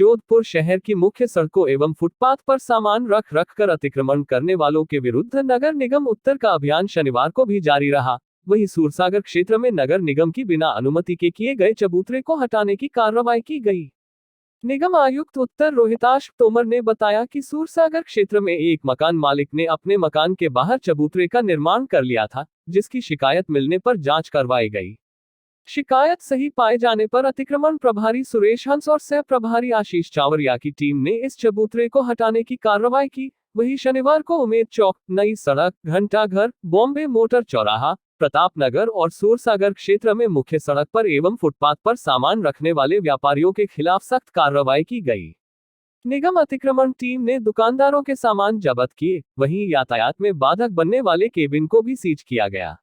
जोधपुर शहर की मुख्य सड़कों एवं फुटपाथ पर सामान रख रख कर अतिक्रमण करने वालों के विरुद्ध नगर निगम उत्तर का अभियान शनिवार को भी जारी रहा। वहीं सूरसागर क्षेत्र में नगर निगम की बिना अनुमति के किए गए चबूतरे को हटाने की कार्रवाई की गई। निगम आयुक्त उत्तर रोहिताश तोमर ने बताया कि सूरसागर क्षेत्र में एक मकान मालिक ने अपने मकान के बाहर चबूतरे का निर्माण कर लिया था, जिसकी शिकायत मिलने पर जांच करवाई गई। शिकायत सही पाए जाने पर अतिक्रमण प्रभारी सुरेश हंस और सह प्रभारी आशीष चावरिया की टीम ने इस चबूतरे को हटाने की कार्रवाई की। वहीं शनिवार को उमेद चौक, नई सड़क, घंटाघर, बॉम्बे मोटर चौराहा, प्रताप नगर और सूरसागर क्षेत्र में मुख्य सड़क पर एवं फुटपाथ पर सामान रखने वाले व्यापारियों के खिलाफ सख्त कार्रवाई की गई। निगम अतिक्रमण टीम ने दुकानदारों के सामान जब्त किए, वहीं यातायात में बाधक बनने वाले केबिन को भी सीज किया गया।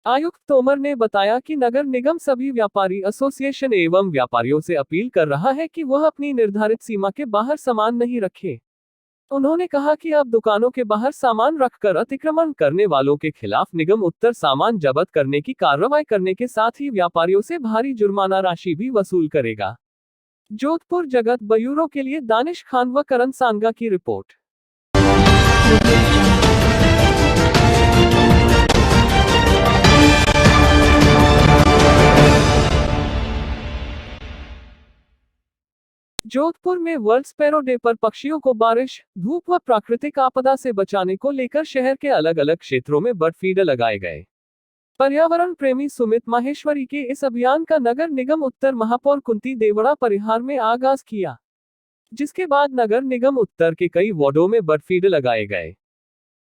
आयुक्त तोमर ने बताया कि नगर निगम सभी व्यापारी एसोसिएशन एवं व्यापारियों से अपील कर रहा है कि वह अपनी निर्धारित सीमा के बाहर सामान नहीं रखे। उन्होंने कहा कि अब दुकानों के बाहर सामान रखकर अतिक्रमण करने वालों के खिलाफ निगम उत्तर सामान जब्त करने की कार्रवाई करने के साथ ही व्यापारियों से भारी जुर्माना राशि भी वसूल करेगा। जोधपुर जगत ब्यूरो के लिए दानिश खान व करण सांगा की रिपोर्ट। जोधपुर में वर्ल्ड स्पैरो डे पर पक्षियों को बारिश, धूप व प्राकृतिक आपदा से बचाने को लेकर शहर के अलग अलग क्षेत्रों में बर्ड फीडर लगाए गए। पर्यावरण प्रेमी सुमित माहेश्वरी के इस अभियान का नगर निगम उत्तर महापौर कुंती देवड़ा परिहार में आगाज किया, जिसके बाद नगर निगम उत्तर के कई वार्डों में बर्ड फीडर लगाए गए।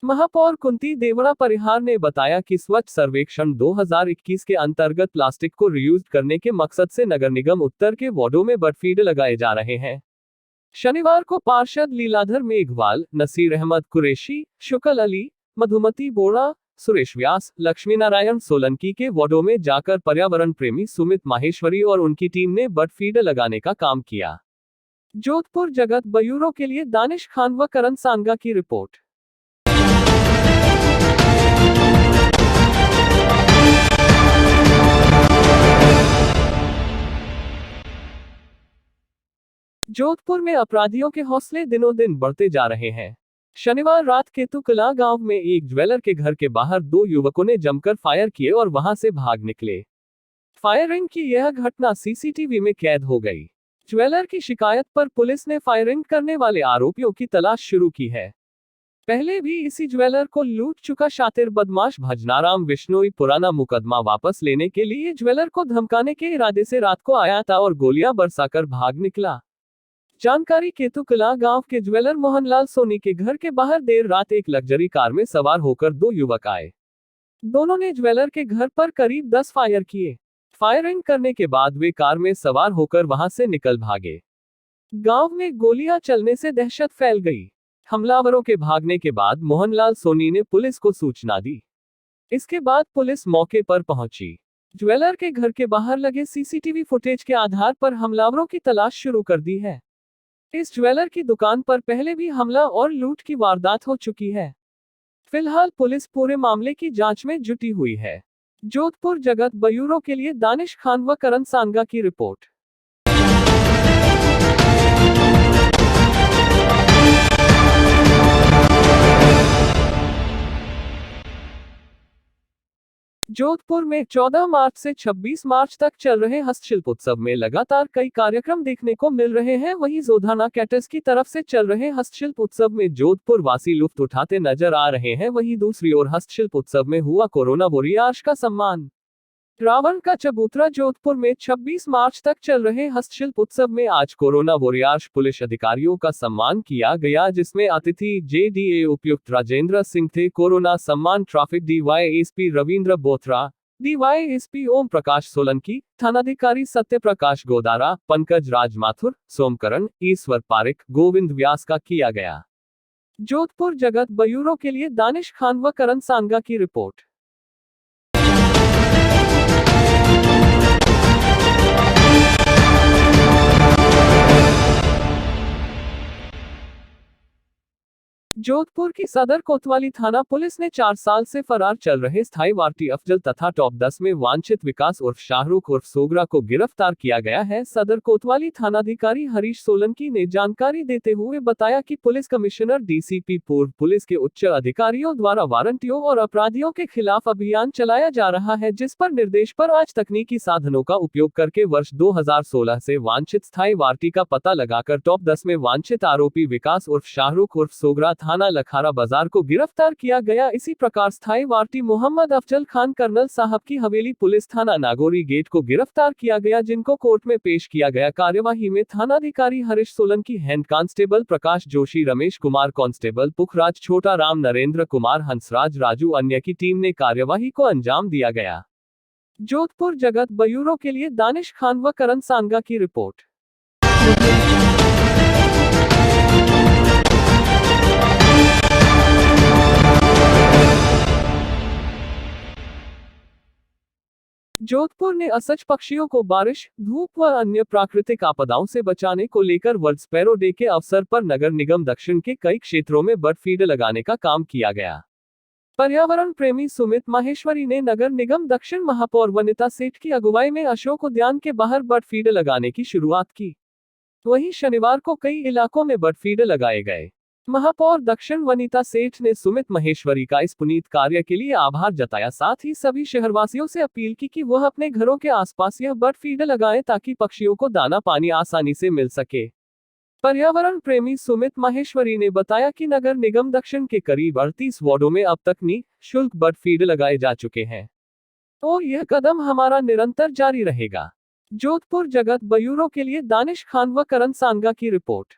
महापौर कुंती देवड़ा परिहार ने बताया कि स्वच्छ सर्वेक्षण 2021 के अंतर्गत प्लास्टिक को रीयूज करने के मकसद से नगर निगम उत्तर के वार्डों में बर्ड फीडर लगाए जा रहे हैं। शनिवार को पार्षद लीलाधर मेघवाल, नसीर अहमद कुरैशी, शुक्ल अली, मधुमती बोरा, सुरेश व्यास, लक्ष्मी नारायण सोलंकी के वार्डों में जाकर पर्यावरण प्रेमी सुमित माहेश्वरी और उनकी टीम ने बर्ड फीडर लगाने का काम किया। जोधपुर जगत ब्यूरो के लिए दानिश खान व करण सांगा की रिपोर्ट। जोधपुर में अपराधियों के हौसले दिनों दिन बढ़ते जा रहे हैं। शनिवार रात केतुकला गांव में एक ज्वेलर के घर के बाहर दो युवकों ने जमकर फायर किए और वहां से भाग निकले। फायरिंग की यह घटना सीसीटीवी में कैद हो गई। ज्वेलर की शिकायत पर पुलिस ने फायरिंग करने वाले आरोपियों की तलाश शुरू की है। पहले भी इसी ज्वेलर को लूट चुका शातिर बदमाश भजनाराम विश्नोई पुराना मुकदमा वापस लेने के लिए ज्वेलर को धमकाने के इरादे से रात को आया था और गोलियां बरसाकर भाग निकला। जानकारी केतुकला गांव के ज्वेलर मोहनलाल सोनी के घर के बाहर देर रात एक लग्जरी कार में सवार होकर दो युवक आए। दोनों ने ज्वेलर के घर पर करीब 10 फायर किए। फायरिंग करने के बाद वे कार में सवार होकर वहां से निकल भागे। गांव में गोलियां चलने से दहशत फैल गई। हमलावरों के भागने के बाद मोहनलाल सोनी ने पुलिस को सूचना दी। इसके बाद पुलिस मौके पर पहुंची। ज्वेलर के घर के बाहर लगे सीसीटीवी फुटेज के आधार पर हमलावरों की तलाश शुरू कर दी है। इस ज्वेलर की दुकान पर पहले भी हमला और लूट की वारदात हो चुकी है। फिलहाल पुलिस पूरे मामले की जांच में जुटी हुई है। जोधपुर जगत ब्यूरो के लिए दानिश खान व करण सांगा की रिपोर्ट। जोधपुर में 14 मार्च से 26 मार्च तक चल रहे हस्तशिल्प उत्सव में लगातार कई कार्यक्रम देखने को मिल रहे हैं। वहीं जोधाना कैटर्स की तरफ से चल रहे हस्तशिल्प उत्सव में जोधपुर वासी लुत्फ उठाते नजर आ रहे हैं। वहीं दूसरी ओर हस्तशिल्प उत्सव में हुआ कोरोना वॉरियर्स का सम्मान। रावण का चबूतरा जोधपुर में 26 मार्च तक चल रहे हस्तशिल्प उत्सव में आज कोरोना वॉरियर्स पुलिस अधिकारियों का सम्मान किया गया, जिसमें अतिथि जेडीए उपायुक्त राजेंद्र सिंह थे। कोरोना सम्मान traffic DYSP Ravindra Bothra, DYSP Om Prakash Solanki, थानाधिकारी सत्य प्रकाश गोदारा, पंकज राज माथुर, सोमकरण, ईश्वर पारिक, गोविंद व्यास का किया गया। जोधपुर जगत ब्यूरो के लिए दानिश खान व करण सांगा की रिपोर्ट। जोधपुर की सदर कोतवाली थाना पुलिस ने 4 साल से फरार चल रहे स्थायी वार्टी अफजल तथा टॉप 10 में वांछित विकास उर्फ शाहरुख उर्फ सोगरा को गिरफ्तार किया गया है। सदर कोतवाली थानाधिकारी हरीश सोलंकी ने जानकारी देते हुए बताया कि पुलिस कमिश्नर डीसीपी पूर्व पुलिस के उच्च अधिकारियों द्वारा वारंटियों और अपराधियों के खिलाफ अभियान चलाया जा रहा है, जिस पर निर्देश पर आज तकनीकी साधनों का उपयोग करके वर्ष 2016 से वांछित स्थायी वार्टी का पता लगाकर टॉप 10 में वांछित आरोपी विकास उर्फ शाहरुख उर्फ सोगरा थाना लखारा बाजार को गिरफ्तार किया गया। इसी प्रकार स्थायी वार्टी मोहम्मद अफजल खान कर्नल साहब की हवेली पुलिस थाना नागौरी गेट को गिरफ्तार किया गया, जिनको कोर्ट में पेश किया गया। कार्यवाही में थानाधिकारी Harish Solanki, head constable Prakash Joshi, Ramesh Kumar constable पुखराज, छोटा राम, नरेंद्र कुमार, हंसराज, राजू अन्य की टीम ने कार्यवाही को अंजाम दिया गया। जोधपुर जगत ब्यूरो के लिए दानिश खान व करण सांगा की रिपोर्ट। जोधपुर ने असज पक्षियों को बारिश, धूप व अन्य प्राकृतिक आपदाओं से बचाने को लेकर वर्ल्ड स्पैरो डे के अवसर पर नगर निगम दक्षिण के कई क्षेत्रों में बर्ड फीड लगाने का काम किया गया। पर्यावरण प्रेमी सुमित माहेश्वरी ने नगर निगम दक्षिण महापौर वनिता सेठ की अगुवाई में अशोक उद्यान के बाहर बर्ड फीड लगाने की शुरुआत की। वहीं शनिवार को कई इलाकों में बर्ड फीड लगाए गए। महापौर दक्षिण वनिता सेठ ने सुमित महेश्वरी का इस पुनीत कार्य के लिए आभार जताया। साथ ही सभी शहरवासियों से अपील की कि वह अपने घरों के आसपास यह बर्ड फीड लगाएं ताकि पक्षियों को दाना पानी आसानी से मिल सके। पर्यावरण प्रेमी सुमित माहेश्वरी ने बताया कि नगर निगम दक्षिण के करीब 38 वार्डों में अब तक निःशुल्क बर्ड फीड लगाए जा चुके हैं और यह कदम हमारा निरंतर जारी रहेगा। जोधपुर जगत ब्यूरो के लिए दानिश खान व करण सांगा की रिपोर्ट।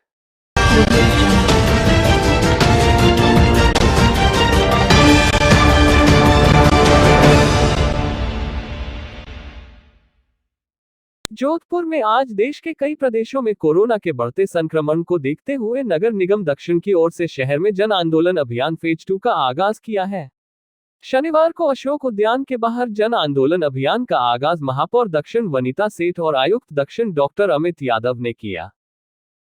जोधपुर में आज देश के कई प्रदेशों में कोरोना के बढ़ते संक्रमण को देखते हुए नगर निगम दक्षिण की ओर से शहर में जन आंदोलन अभियान फेज 2 का आगाज किया है। शनिवार को अशोक उद्यान के बाहर जन आंदोलन अभियान का आगाज महापौर दक्षिण वनिता सेठ और आयुक्त दक्षिण डॉक्टर अमित यादव ने किया।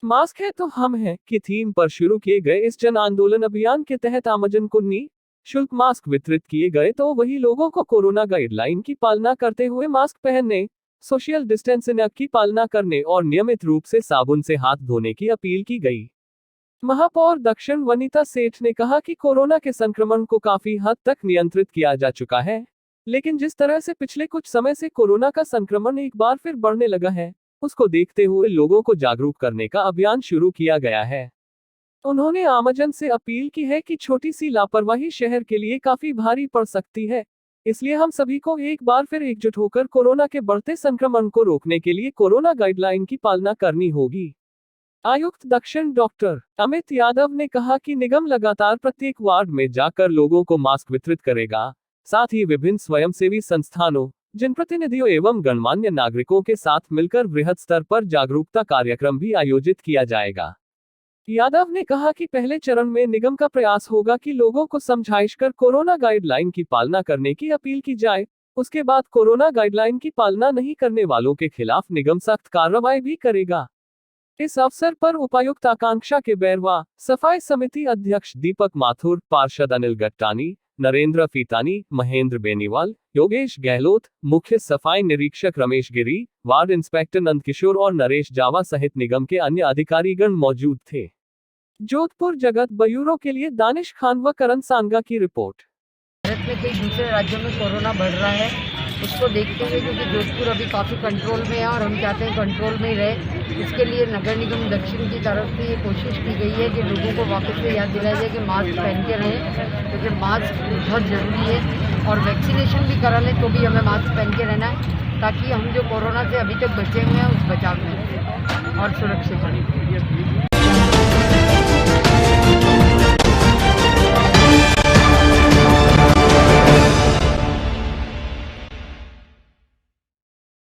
मास्क है तो हम हैं की थीम पर शुरू किए गए इस जन आंदोलन अभियान के तहत आमजन को निःशुल्क मास्क वितरित किए गए, तो वही लोगों को कोरोना गाइडलाइन की पालना करते हुए मास्क पहनने, सोशल डिस्टेंसिंग की पालना करने और नियमित रूप से साबुन से हाथ धोने की अपील की गई। महापौर दक्षिण वनिता सेठ ने कहा कि कोरोना के संक्रमण को काफी हद तक नियंत्रित किया जा चुका है, लेकिन जिस तरह से पिछले कुछ समय से कोरोना का संक्रमण एक बार फिर बढ़ने लगा है, उसको देखते हुए लोगों को जागरूक करने का अभियान शुरू किया गया है। उन्होंने आमजन से अपील की है कि छोटी सी लापरवाही शहर के लिए काफी भारी पड़ सकती है, इसलिए हम सभी को एक बार फिर एकजुट होकर कोरोना के बढ़ते संक्रमण को रोकने के लिए कोरोना गाइडलाइन की पालना करनी होगी। आयुक्त दक्षिण डॉक्टर अमित यादव ने कहा कि निगम लगातार प्रत्येक वार्ड में जाकर लोगों को मास्क वितरित करेगा। साथ ही विभिन्न स्वयंसेवी संस्थानों, जनप्रतिनिधियों एवं गणमान्य नागरिकों के साथ मिलकर वृहद स्तर पर जागरूकता कार्यक्रम भी आयोजित किया जाएगा। यादव ने कहा कि पहले चरण में निगम का प्रयास होगा कि लोगों को समझाइश कर कोरोना गाइडलाइन की पालना करने की अपील की जाए। उसके बाद कोरोना गाइडलाइन की पालना नहीं करने वालों के खिलाफ निगम सख्त कार्रवाई भी करेगा। इस अवसर पर उपायुक्त आकांक्षा के बैरवा, सफाई समिति अध्यक्ष दीपक माथुर, पार्षद अनिल गट्टानी, नरेंद्र फीतानी, महेंद्र बेनीवाल, योगेश गहलोत, मुख्य सफाई निरीक्षक रमेश गिरी, वार्ड इंस्पेक्टर नंदकिशोर और नरेश जावा सहित निगम के अन्य अधिकारीगण मौजूद थे। जोधपुर जगत ब्यूरो के लिए दानिश खान व करण सांगा की रिपोर्ट। भारत में कई दूसरे राज्यों में कोरोना बढ़ रहा है, उसको देखते हुए क्योंकि जोधपुर अभी काफ़ी कंट्रोल में है और हम चाहते हैं कंट्रोल में ही रहे, इसके लिए नगर निगम दक्षिण की तरफ से ये कोशिश की गई है कि लोगों को वापस से याद दिलाया जाए कि मास्क पहन के रहें, क्योंकि मास्क बहुत ज़रूरी है और वैक्सीनेशन भी करा लें तो भी हमें मास्क पहन के रहना है, ताकि हम जो कोरोना से अभी तक बचे हुए हैं उस बचाव में और सुरक्षित रहें।